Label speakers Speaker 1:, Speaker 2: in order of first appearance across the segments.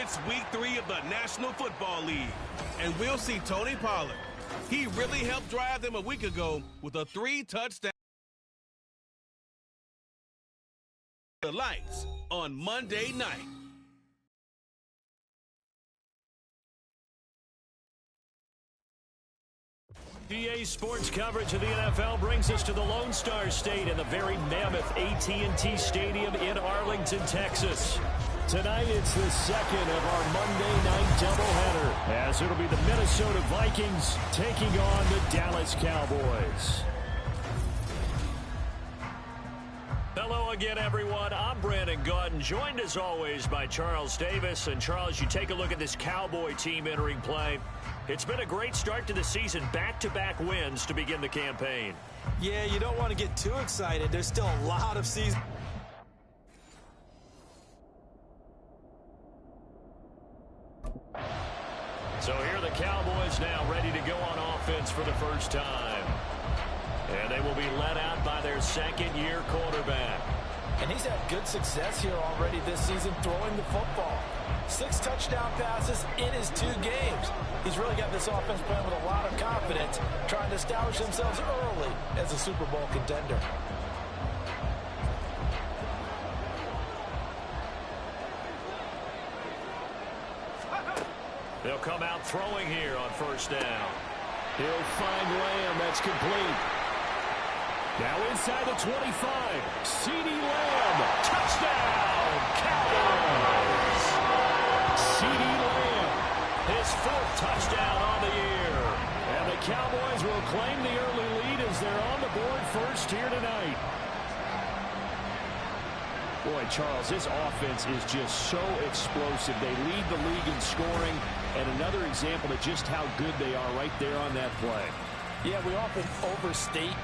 Speaker 1: It's week 3 of the National Football League, and we'll see Tony Pollard. He really helped drive them a week ago with a 3-touchdown. The lights on Monday night.
Speaker 2: PA Sports coverage of the NFL brings us to the Lone Star State in the very mammoth AT&T Stadium in Arlington, Texas. Tonight, it's the second of our Monday night doubleheader, as it'll be the Minnesota Vikings taking on the Dallas Cowboys. Hello again, everyone. I'm Brandon Gaudin, joined as always by Charles Davis. And Charles, you take a look at this Cowboy team entering play. It's been a great start to the season, back-to-back wins to begin the campaign.
Speaker 3: Yeah, you don't want to get too excited. There's still a lot of season.
Speaker 2: So here are the Cowboys now ready to go on offense for the first time. And they will be led out by their second-year quarterback.
Speaker 3: And he's had good success here already this season throwing the football. 6 touchdown passes in his 2 games. He's really got this offense playing with a lot of confidence, trying to establish themselves early as a Super Bowl contender.
Speaker 2: They'll come out throwing here on first down. He'll find Lamb. That's complete. Now inside the 25. CeeDee Lamb. Touchdown, Cowboys. CeeDee Lamb. His 4th touchdown on the year. And the Cowboys will claim the early lead as they're on the board first here tonight. Boy, Charles, this offense is just so explosive. They lead the league in scoring, and another example of just how good they are right there on that play.
Speaker 3: Yeah, we often overstate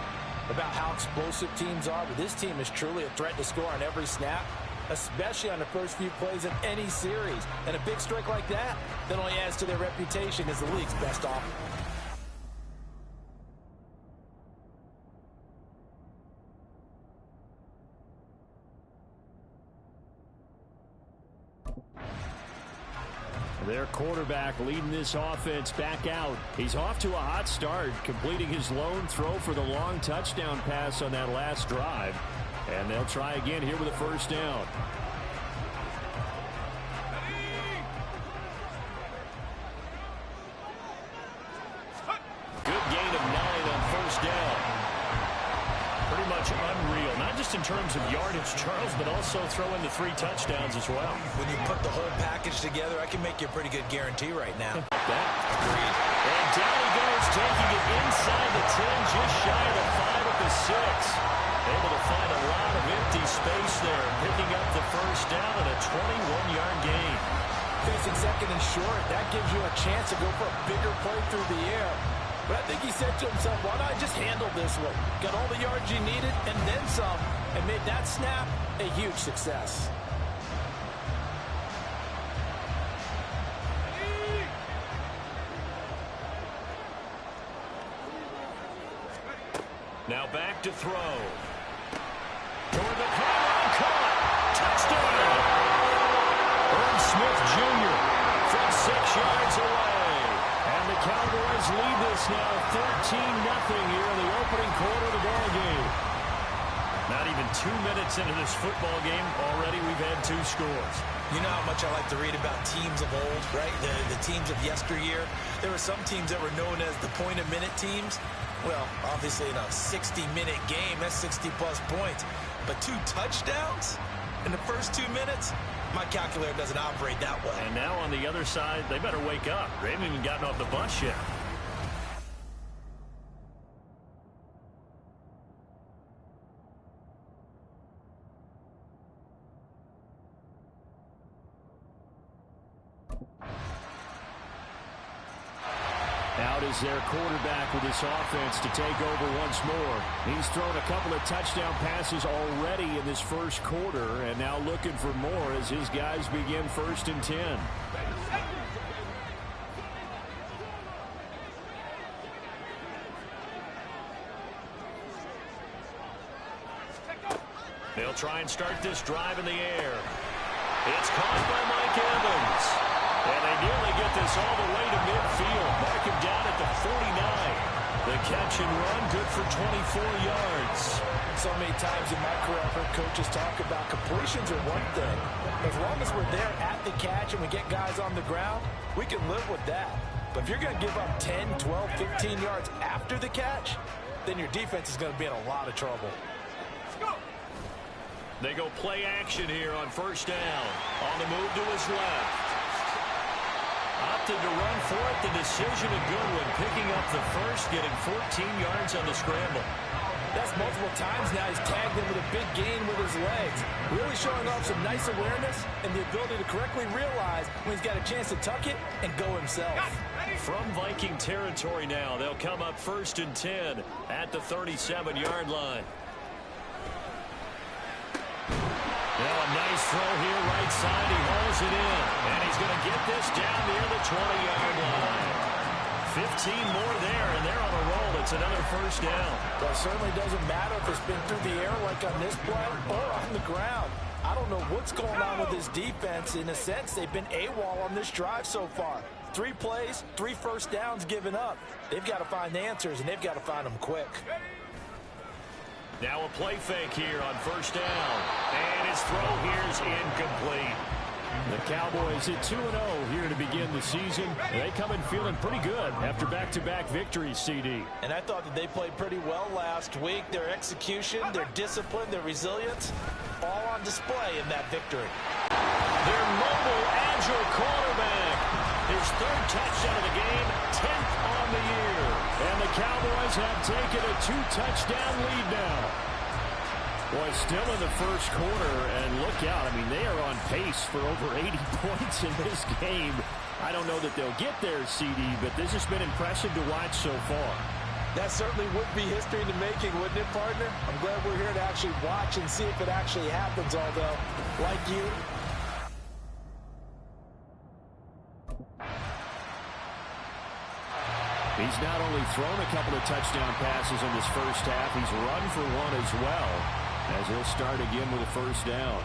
Speaker 3: about how explosive teams are, but this team is truly a threat to score on every snap, especially on the first few plays in any series. And a big strike like that only adds to their reputation as the league's best offense.
Speaker 2: Their quarterback leading this offense back out. He's off to a hot start, completing his lone throw for the long touchdown pass on that last drive. And they'll try again here with a first down. Good gain of 9 on first down. Pretty much unreal, not just in terms of yardage, Charles, but also throwing the 3 touchdowns as well.
Speaker 3: When you put the whole package together, I can make you a pretty good guarantee right now.
Speaker 2: Agreed. And down he goes, taking it inside the 10, just shy of the 5 at the 6. Able to find a lot of empty space there, picking up the first down and a 21-yard gain.
Speaker 3: Facing second and short, that gives you a chance to go for a bigger play through the air. But I think he said to himself, why not just handle this one? Got all the yards you needed and then some, and made that snap a huge success.
Speaker 2: Now back to throw. Toward the pylon, caught. Touchdown! Irv Smith Jr. from 6 yards away. And the Cowboys lead this now 13-0 here in the opening quarter of the ball game. Not even 2 minutes into this football game, already we've had 2 scores.
Speaker 3: You know how much I like to read about teams of old, right? The teams of yesteryear. There were some teams that were known as the point-a-minute teams. Well, obviously in a 60-minute game, that's 60-plus points. But 2 touchdowns in the first 2 minutes? My calculator doesn't operate that way.
Speaker 2: And now on the other side, they better wake up. They haven't even gotten off the bus yet. Out is their quarterback with this offense to take over once more. He's thrown a couple of touchdown passes already in this first quarter, and now looking for more as his guys begin 1st and 10. They'll try and start this drive in the air. It's caught by Mike Evans. And they nearly get this all the way to midfield. Mark him down at the 49. The catch and run, good for 24 yards.
Speaker 3: So many times in my career, I've heard coaches talk about completions are one thing. As long as we're there at the catch and we get guys on the ground, we can live with that. But if you're going to give up 10, 12, 15 yards after the catch, then your defense is going to be in a lot of trouble.
Speaker 2: They go play action here on first down. On the move to his left. Opted to run for it. The decision a good one. Picking up the first, getting 14 yards on the scramble.
Speaker 3: That's multiple times now. He's tagged him with a big gain with his legs. Really showing off some nice awareness and the ability to correctly realize when he's got a chance to tuck it and go himself.
Speaker 2: From Viking territory now, they'll come up 1st and 10 at the 37-yard line. Now a nice throw here, right side. He hauls it in. And he's going to get this down near the 20-yard line. 15 more there, and they're on a roll. It's another first down.
Speaker 3: Well, it certainly doesn't matter if it's been through the air like on this play or on the ground. I don't know what's going on with this defense. In a sense, they've been AWOL on this drive so far. 3 plays, 3 first downs given up. They've got to find answers, and they've got to find them quick.
Speaker 2: Now a play fake here on first down. And his throw here is incomplete. The Cowboys at 2-0 here to begin the season. They come in feeling pretty good after back-to-back victories, CD.
Speaker 3: And I thought that they played pretty well last week. Their execution, their discipline, their resilience, all on display in that victory.
Speaker 2: Their mobile, agile quarterback. His 3rd touchdown of the game, 10th on the year. And the Cowboys have taken a 2-touchdown lead now. Boy, still in the first quarter, and look out. I mean, they are on pace for over 80 points in this game. I don't know that they'll get there, CD, but this has been impressive to watch so far.
Speaker 3: That certainly would be history in the making, wouldn't it, partner? I'm glad we're here to actually watch and see if it actually happens, although, like you,
Speaker 2: he's not only thrown a couple of touchdown passes in this first half, he's run for one as well, as he'll start again with a first down.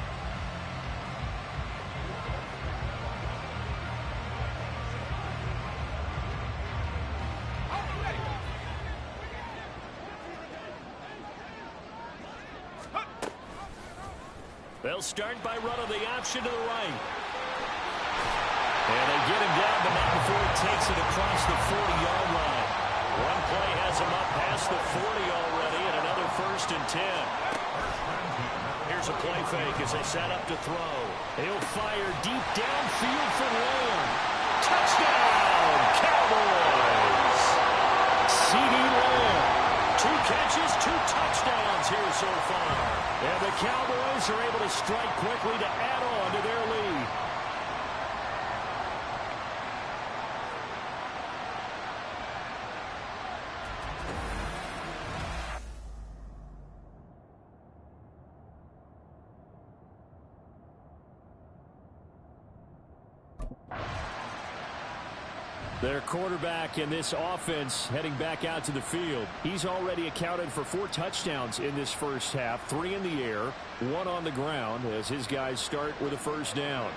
Speaker 2: They'll start by running the option to the right. And they get him down, but not before he takes it across the 40-yard line. One play has him up past the 40 already, and another 1st and 10. Here's a play fake as they set up to throw. He'll fire deep downfield for Lamb. Touchdown, Cowboys! C.D. Lamb. 2 catches, 2 touchdowns here so far. And the Cowboys are able to strike quickly to add on to their lead. Their quarterback in this offense heading back out to the field. He's already accounted for 4 touchdowns in this first half, 3 in the air, 1 on the ground as his guys start with a first down.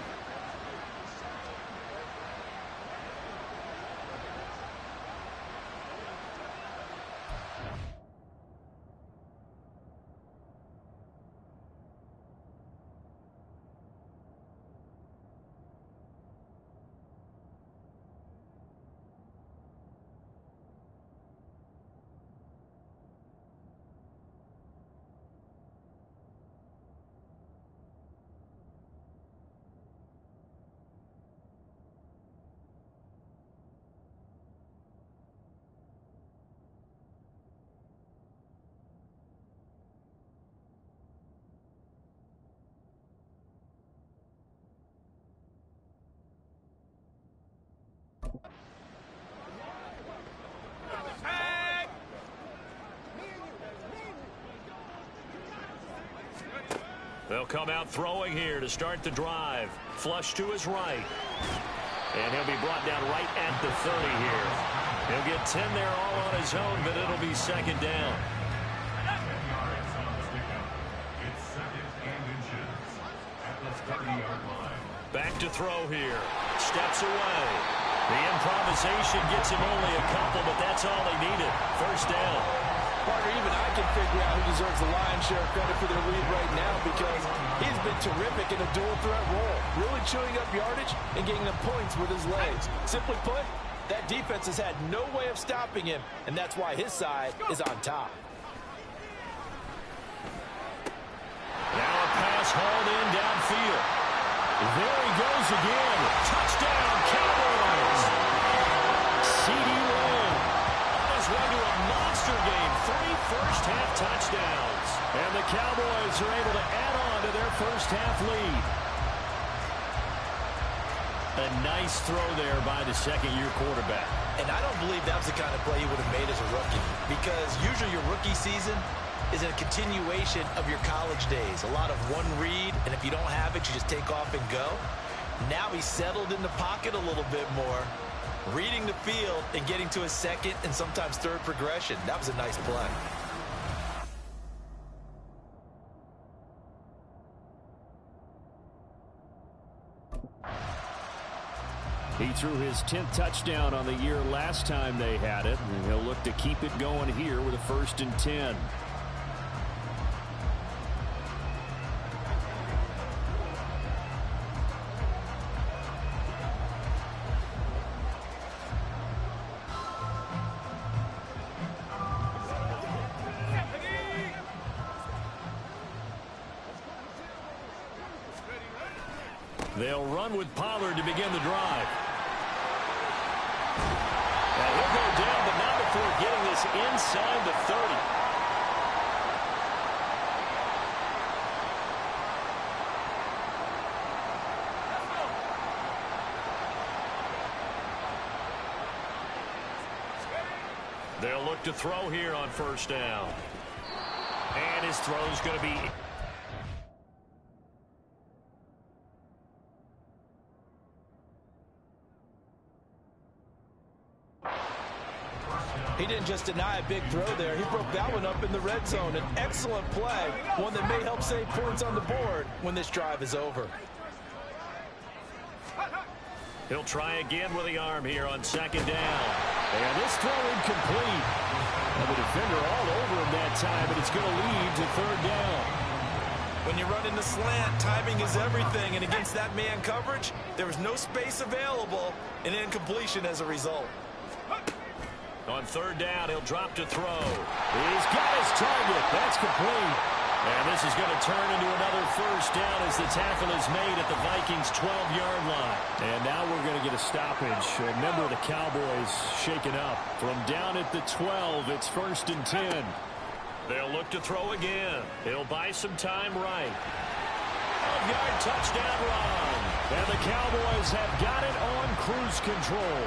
Speaker 2: They'll come out throwing here to start the drive. Flush to his right. And he'll be brought down right at the 30 here. He'll get 10 there all on his own, but it'll be 2nd down. Back to to throw here. Steps away. The improvisation gets him only a couple, but that's all they needed. First down.
Speaker 4: Partner, even I can figure out who deserves the lion's share of credit for their lead right now because he's been terrific in a dual threat role, really chewing up yardage and getting them points with his legs. Simply put, that defense has had no way of stopping him, and that's why his side is on top.
Speaker 2: Now a pass hauled in downfield. There he goes again. Touchdown, Cowboys. C.D. Lamb on his way to a monster game. 3 first-half touchdowns. And the Cowboys are able to add on to their first-half lead. A nice throw there by the second-year quarterback.
Speaker 3: And I don't believe that was the kind of play he would have made as a rookie, because usually your rookie season is a continuation of your college days. A lot of one read, and if you don't have it, you just take off and go. Now he's settled in the pocket a little bit more, reading the field and getting to his second and sometimes third progression. That was a nice play.
Speaker 2: He threw his 10th touchdown on the year last time they had it, and he'll look to keep it going here with a 1st and 10. They'll run with Pollard to begin the drive. Now he'll go down, but not before getting this inside the 30. They'll look to throw here on 1st down. And his throw's going to be...
Speaker 4: He didn't just deny a big throw there. He broke that one up in the red zone. An excellent play, one that may help save points on the board when this drive is over.
Speaker 2: He'll try again with the arm here on 2nd down. And this throw incomplete. And the defender all over him that time, but it's going to lead to 3rd down.
Speaker 3: When you run in the slant, timing is everything, and against that man coverage, there was no space available, and incompletion as a result.
Speaker 2: On 3rd down, he'll drop to throw. He's got his target. That's complete. And this is going to turn into another 1st down as the tackle is made at the Vikings' 12-yard line. And now we're going to get a stoppage. A member of the Cowboys shaken up. From down at the 12, it's 1st and 10. They'll look to throw again. He'll buy some time right. 12-yard touchdown run. And the Cowboys have got it on cruise control.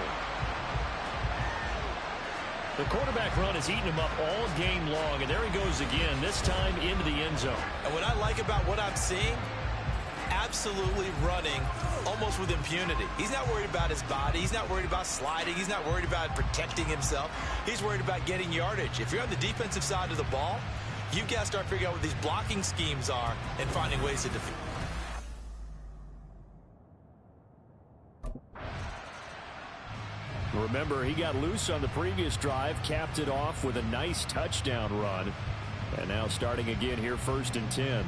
Speaker 2: The quarterback run has eaten him up all game long, and there he goes again, this time into the end zone.
Speaker 3: And what I like about what I'm seeing, absolutely running almost with impunity. He's not worried about his body. He's not worried about sliding. He's not worried about protecting himself. He's worried about getting yardage. If you're on the defensive side of the ball, you've got to start figuring out what these blocking schemes are and finding ways to defeat.
Speaker 2: Remember, he got loose on the previous drive, capped it off with a nice touchdown run. And now starting again here, 1st and 10.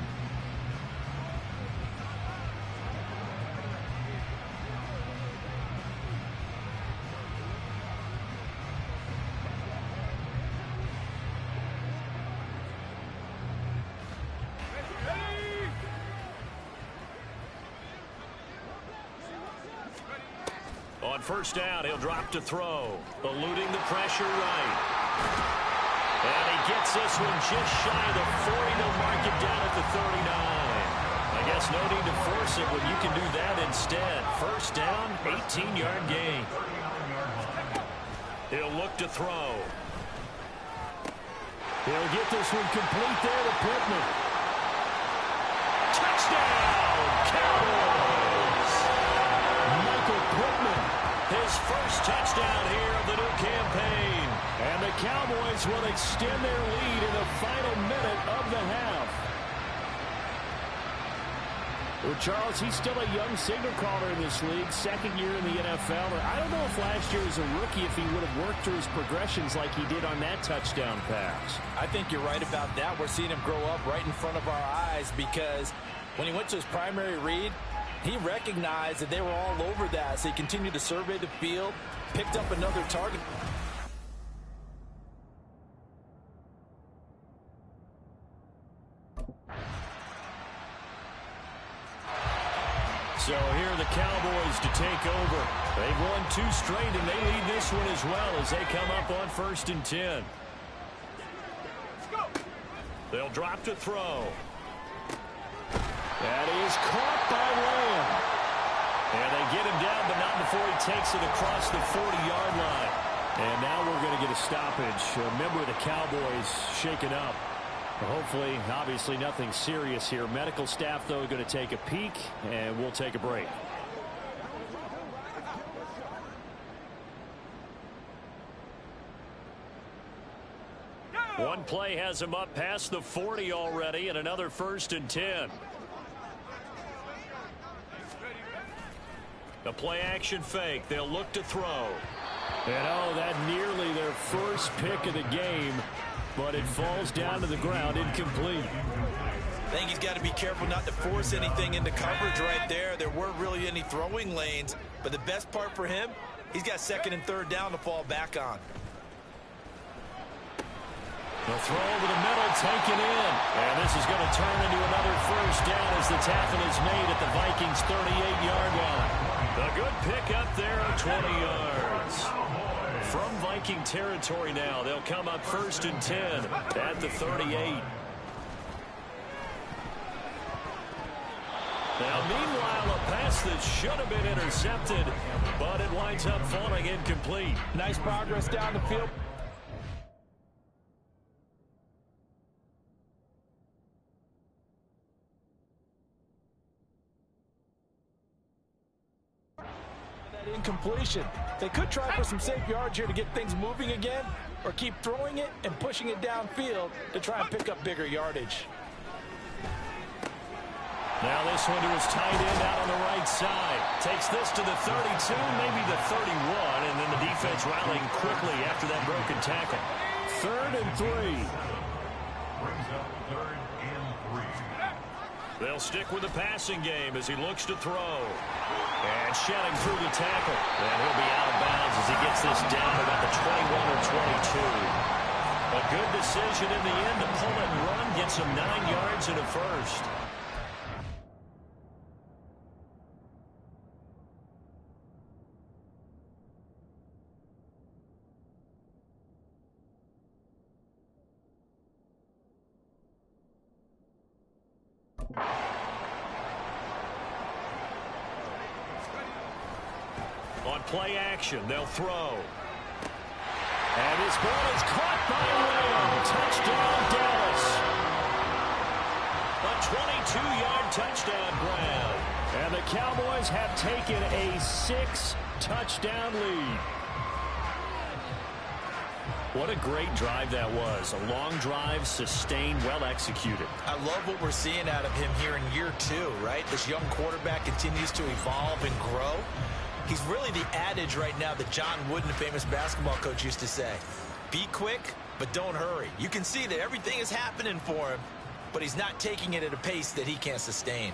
Speaker 2: On 1st down, he'll drop to throw, eluding the pressure right. And he gets this one just shy of the 40. They'll mark it down at the 39. I guess no need to force it when you can do that instead. 1st down, 18-yard gain. He'll look to throw. He'll get this one complete there to Pittman. Touchdown, Cowboys! Michael Pittman, his 1st touchdown here of the new campaign. And the Cowboys will extend their lead in the final minute of the half. Well, Charles, he's still a young signal caller in this league, second year in the NFL. I don't know if last year as a rookie if he would have worked through his progressions like he did on that touchdown pass.
Speaker 4: I think you're right about that. We're seeing him grow up right in front of our eyes because when he went to his primary read, he recognized that they were all over that, so he continued to survey the field, picked up another target.
Speaker 2: So here are the Cowboys to take over. They've won 2 straight, and they lead this one as well as they come up on 1st and 10. They'll drop to throw. That is caught by Lamb. And they get him down, but not before he takes it across the 40-yard line. And now we're going to get a stoppage. A member of the Cowboys shaken up. Hopefully, obviously, nothing serious here. Medical staff, though, going to take a peek, and we'll take a break. One play has him up past the 40 already, and another 1st and 10. A play-action fake. They'll look to throw. And, oh, that nearly their first pick of the game. But it falls down to the ground, incomplete.
Speaker 3: I think he's got to be careful not to force anything into coverage right there. There weren't really any throwing lanes, but the best part for him, he's got 2nd and 3rd down to fall back on.
Speaker 2: The throw over the middle, taken in. And this is going to turn into another 1st down as the tackle is made at the Vikings' 38-yard line. A good pick up there at 20 yards. From Viking territory now, they'll come up 1st and 10 at the 38. Now, meanwhile, a pass that should have been intercepted, but it winds up falling incomplete.
Speaker 4: Nice progress down the field. Incompletion. They could try for some safe yards here to get things moving again, or keep throwing it and pushing it downfield to try and pick up bigger yardage.
Speaker 2: Now this one to his tight end out on the right side. Takes this to the 32, maybe the 31, and then the defense rallying quickly after that broken tackle. 3rd and 3. They'll stick with the passing game as he looks to throw. And shedding through the tackle. And he'll be out of bounds as he gets this down about the 21 or 22. A good decision in the end to pull it and run. Gets him 9 yards and a 1st. On play action, they'll throw. And his ball is caught by Lamb. Touchdown, Dallas. A 22-yard touchdown grab. And the Cowboys have taken a 6-touchdown lead. What a great drive that was. A long drive, sustained, well executed. I
Speaker 3: love what we're seeing out of him here in year 2, right? This young quarterback continues to evolve and grow. He's really the adage right now that John Wooden, the famous basketball coach, used to say. Be quick, but don't hurry. You can see that everything is happening for him, but he's not taking it at a pace that he can't sustain.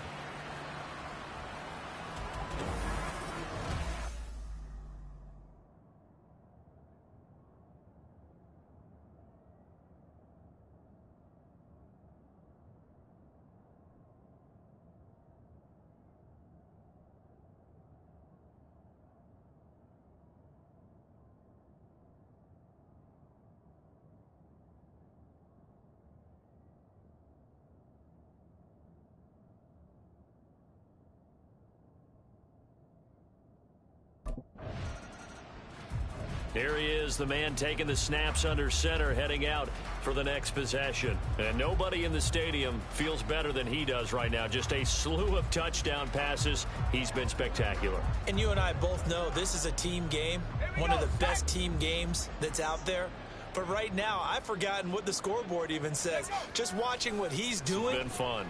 Speaker 2: Here he is, the man taking the snaps under center, heading out for the next possession. And nobody in the stadium feels better than he does right now. Just a slew of touchdown passes. He's been spectacular.
Speaker 3: And you and I both know this is a team game, one of the best team games that's out there. But right now, I've forgotten what the scoreboard even says. Just watching what he's doing.
Speaker 2: It's been fun.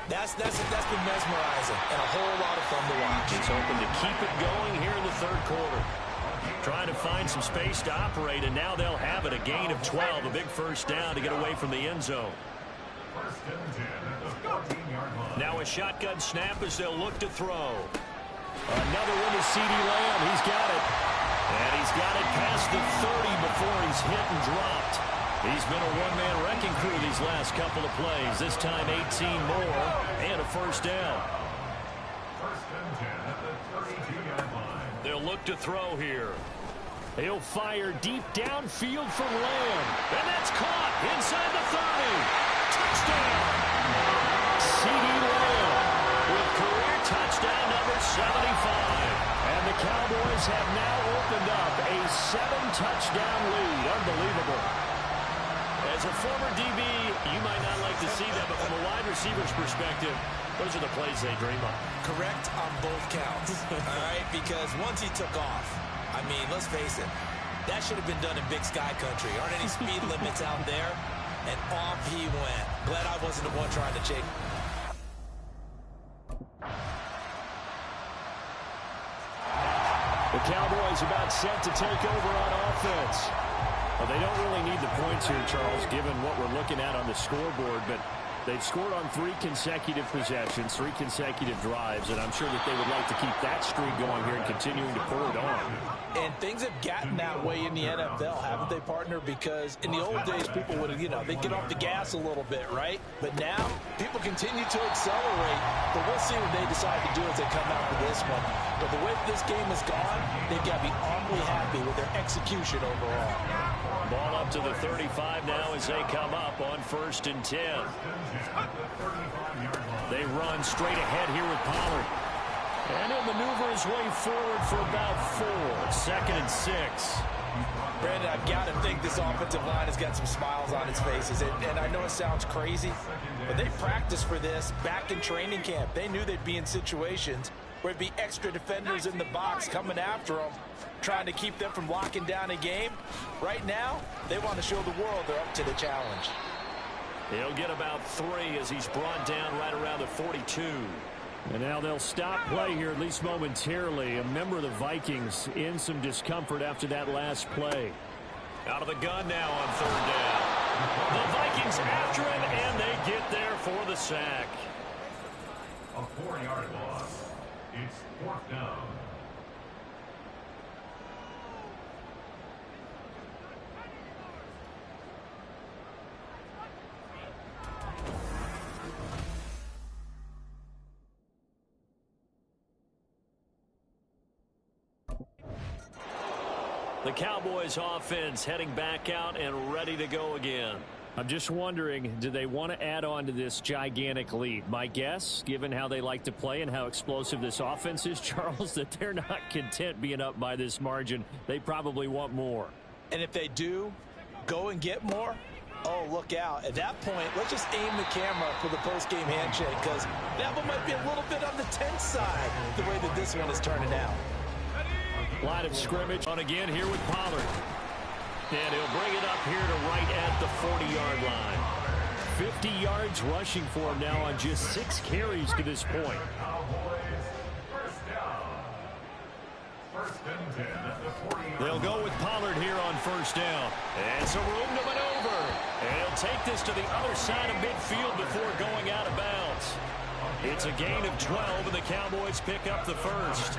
Speaker 3: That's been mesmerizing and a whole lot of fun to watch.
Speaker 2: He's hoping to keep it going here in the third quarter. Trying to find some space to operate, and now they'll have it. A gain of 12, a big first down to get away from the end zone. Now a shotgun snap as they'll look to throw. Another one to C.D. Lamb. He's got it. And he's got it past the 30 before he's hit and dropped. He's been a one-man wrecking crew these last couple of plays. This time 18 more and a first down. They'll look to throw here. He'll fire deep downfield from Lamb. And that's caught inside the 30. Touchdown. C.D. Lamb with career touchdown number 75. And the Cowboys have now opened up a 7-touchdown lead. Unbelievable. As a former DB, you might not like to see that, but from a wide receiver's perspective, those are the plays they dream of.
Speaker 3: Correct on both counts, all right? Because once he took off, I mean, let's face it, that should have been done in Big Sky Country. Aren't any speed limits out there? And off he went. Glad I wasn't the one trying to chase.
Speaker 2: The Cowboys about set to take over on offense. Well, they don't really need the points here, Charles, given what we're looking at on the scoreboard, but they've scored on 3 consecutive possessions, 3 consecutive drives, and I'm sure that they would like to keep that streak going here and continuing to pull it on.
Speaker 3: And things have gotten that way in the NFL, haven't they, partner? Because in the old days, people would, they'd get off the gas a little bit, right? But now, people continue to accelerate. But we'll see what they decide to do as they come out for this one. But the way this game has gone, they've got to be awfully happy with their execution overall.
Speaker 2: Ball up to the 35 now as they come up on 1st and 10. They run straight ahead here with Pollard. And he'll maneuver his way forward for about 4. 2nd and 6.
Speaker 3: Brandon, I've got to think this offensive line has got some smiles on its faces. And I know it sounds crazy, but they practiced for this back in training camp. They knew they'd be in situations where it'd be extra defenders in the box coming after them, trying to keep them from locking down a game. Right now, they want to show the world they're up to the challenge.
Speaker 2: He'll get about 3 as he's brought down right around the 42. And now they'll stop play here, at least momentarily. A member of the Vikings in some discomfort after that last play. Out of the gun now on 3rd down. The Vikings after him, and they get there for the sack.
Speaker 5: A 4-yard loss. It's 4th down.
Speaker 2: The Cowboys offense heading back out and ready to go again. I'm just wondering, do they want to add on to this gigantic lead? My guess, given how they like to play and how explosive this offense is, Charles, that they're not content being up by this margin. They probably want more.
Speaker 3: And if they do go and get more, oh, look out. At that point, let's just aim the camera for the post-game handshake, because that one might be a little bit on the tense side, the way that this one is turning out.
Speaker 2: Line of scrimmage on again here with Pollard. And he'll bring it up here to right at the 40-yard line. 50 yards rushing for him now on just 6 carries to this point. They'll go with Pollard here on 1st down. And some room to maneuver. And he'll take this to the other side of midfield before going out of bounds. It's a gain of 12, and the Cowboys pick up the first.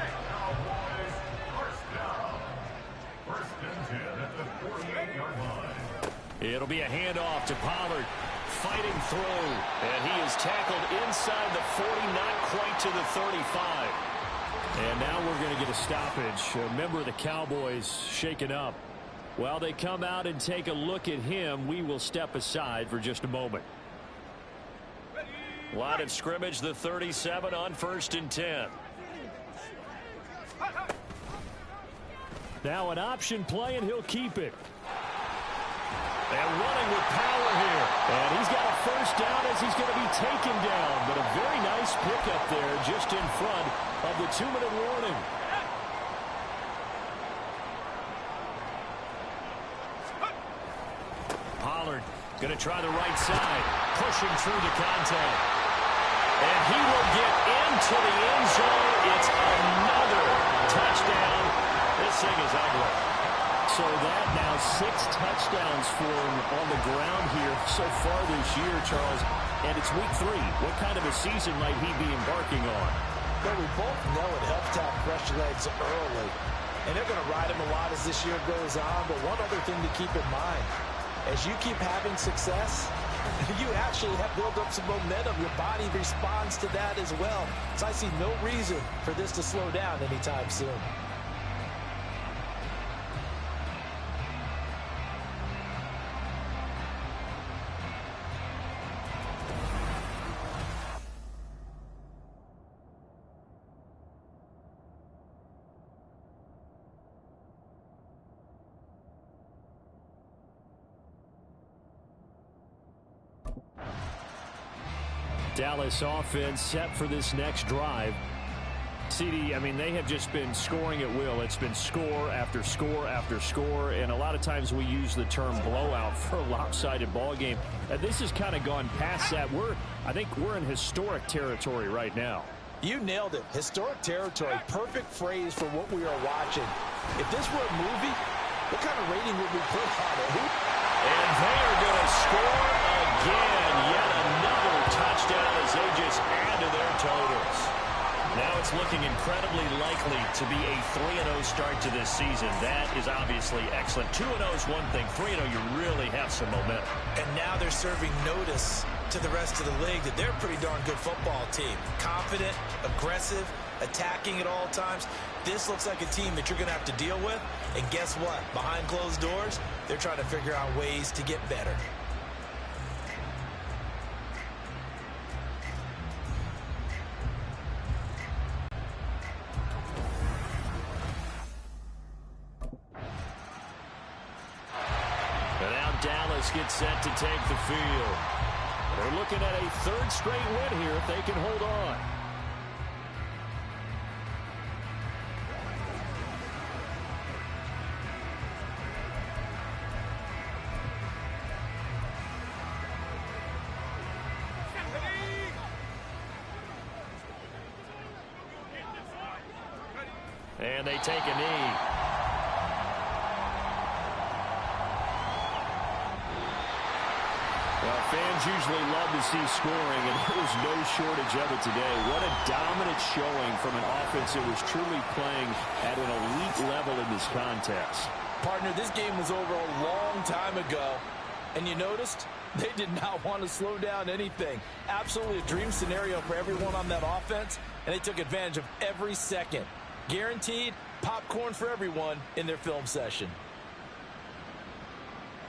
Speaker 2: It'll be a handoff to Pollard. Fighting through. And he is tackled inside the 40, not quite to the 35. And now we're going to get a stoppage. A member of the Cowboys shaken up. While they come out and take a look at him, we will step aside for just a moment. Line of scrimmage, the 37 on 1st and 10. Now an option play, and he'll keep it. And running with power here. And he's got a first down as he's going to be taken down. But a very nice pickup there just in front of the 2-minute warning. Pollard going to try the right side. Pushing through the contact. And he will get into the end zone. It's another touchdown. This thing is ugly. So that now 6 touchdowns for him on the ground here so far this year, Charles. And it's week 3. What kind of a season might he be embarking on?
Speaker 3: Well, we both know it helps to have fresh legs early. And they're going to ride him a lot as this year goes on. But one other thing to keep in mind, as you keep having success, you actually have built up some momentum. Your body responds to that as well. So I see no reason for this to slow down anytime soon.
Speaker 2: Dallas offense set for this next drive. CD, I mean, they have just been scoring at will. It's been score after score after score, and a lot of times we use the term blowout for a lopsided ball game. This has kind of gone past that. I think we're in historic territory right now.
Speaker 3: You nailed it. Historic territory. Perfect phrase for what we are watching. If this were a movie, what kind of rating would we put on it?
Speaker 2: And they are going to score again. Yet another touchdown as they just add to their totals. Now it's looking incredibly likely to be a 3-0 start to this season. That is obviously excellent. 2-0 is one thing. 3-0, you really have some momentum.
Speaker 3: And now they're serving notice to the rest of the league that they're a pretty darn good football team. Confident, aggressive, attacking at all times. This looks like a team that you're going to have to deal with. And guess what? Behind closed doors, they're trying to figure out ways to get better.
Speaker 2: And now Dallas gets set to take the field. They're looking at a 3rd straight win here if they can hold on. And they take a knee. Well, fans usually love to see scoring, and there was no shortage of it today. What a dominant showing from an offense that was truly playing at an elite level in this contest.
Speaker 3: Partner, this game was over a long time ago, and you noticed they did not want to slow down anything. Absolutely a dream scenario for everyone on that offense, and they took advantage of every second. Guaranteed popcorn for everyone in their film session.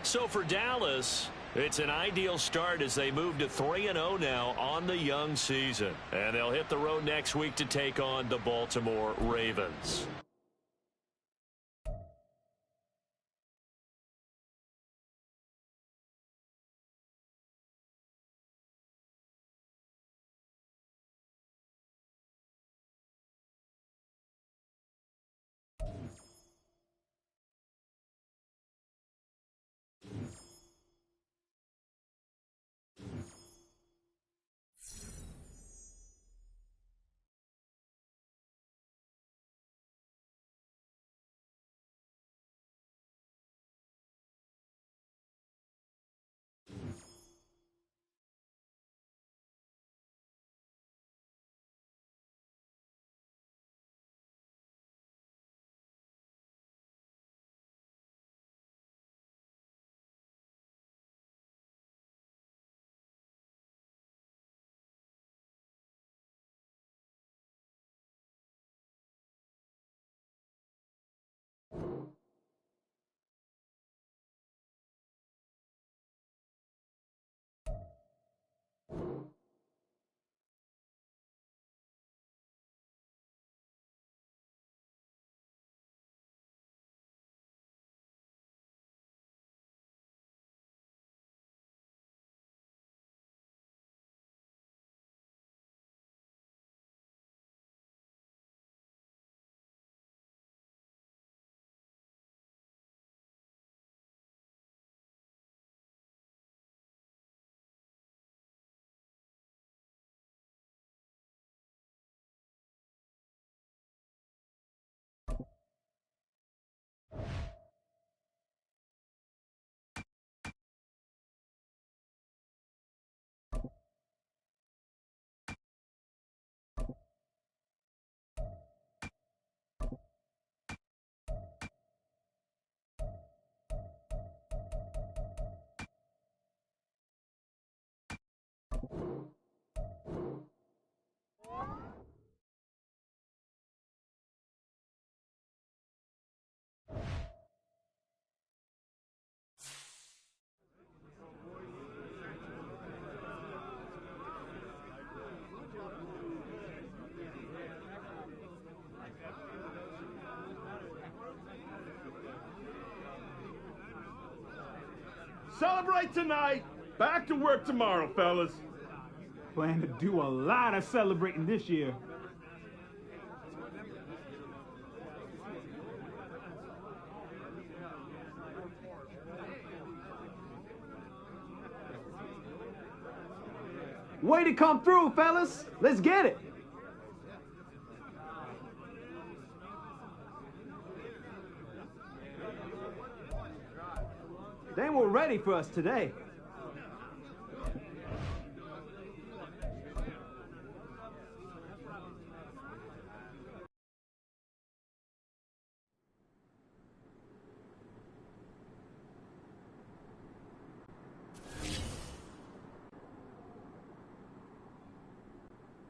Speaker 2: So for Dallas, it's an ideal start as they move to 3-0 now on the young season. And they'll hit the road next week to take on the Baltimore Ravens.
Speaker 6: Celebrate tonight. Back to work tomorrow, fellas.
Speaker 7: Plan to do a lot of celebrating this year. Way to come through, fellas. Let's get it. They were ready for us today.